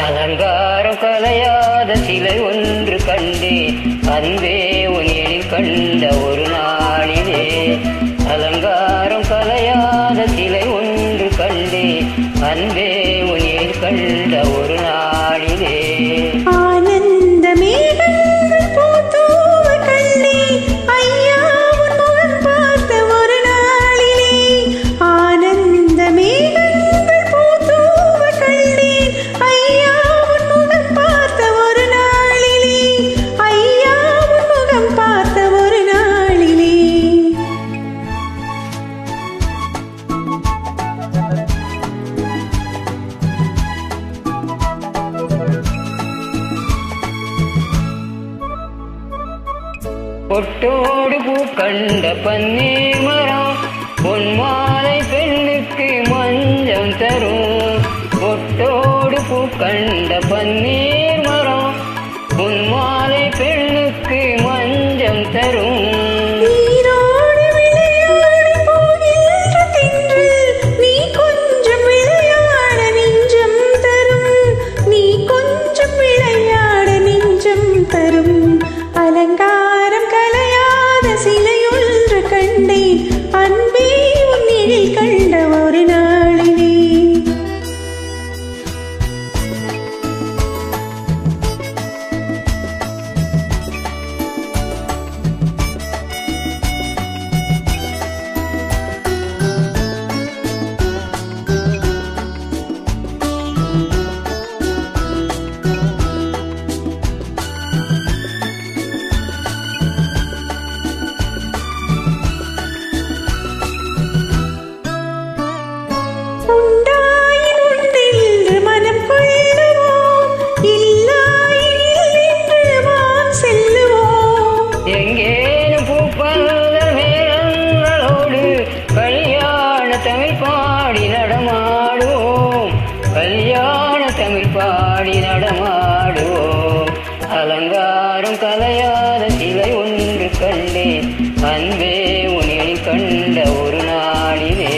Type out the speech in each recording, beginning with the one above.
அலங்காரம் கலையாத சிலை ஒன்று கண்டேன், அன்பே உன் எழில் கண்ட ஒரு நாளிலே. அலங்காரம் கலையாத சிலை ஒன்று கண்டேன், அன்பே உன் எழில் கண்ட ஒரு நாளிலே. ஆனந்த மேகங்கள் பூத்தூவ கண்டேன், ஐயா உன் முகம் பார்த்த ஒரு நாளிலே. ஆனந்த மேகங்கள் பூத்தூவ கண்டேன், ஐயா உன் முகம் பார்த்த ஒரு நாளிலே. ஐயா உன் முகம் பார்த்த ஒரு நாளிலே. பொட்டோடு பூ கண்ட பன்னீர் மரம், பொன் மாலை பெண்ணுக்கு மஞ்சம் தரும். பொட்டோடு பூ கண்ட பன்னீர் மரம், பொன் மாலை பெண்ணுக்கு மஞ்சம் தரும். நீரோடு விளையாட போகின்ற தென்றல், நீ கொஞ்சம் விளையாட நெஞ்சம் தரும். நீ கொஞ்சம் விளையாட நெஞ்சம் தரும். அலங்காரம் கலையாத சிலையொன்று கண்டேன், அன்பே உன் எழில் கண்ட ஒரு நாளிலே. உண்டாயின் உண்டென்று மனம் கொள்ளுவோம், இல்லாயின் என்று வான் செல்லுவோம். எங்கேனும் பூப்பந்த மேளங்களோடு கல்யாண தமிழ் பாடி நடமாடுவோம். கல்யாண தமிழ் பாடி நடமாடுவோம். அலங்காரம் கலையாத சிலை ஒன்று கண்டேன், அன்பே உன் எழில் கண்ட ஒரு நாளிலே.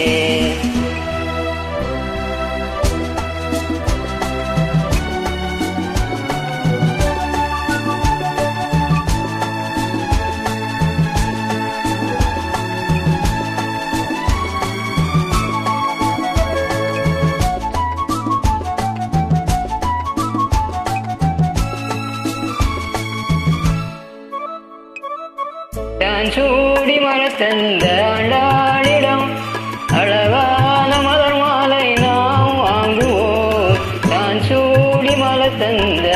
தான் சூடி மரத்தந்த ஆண்டாளிடம் அழகான மலர் மாலை நாம் வாங்குவோம். தான் சூடி மலத்தந்த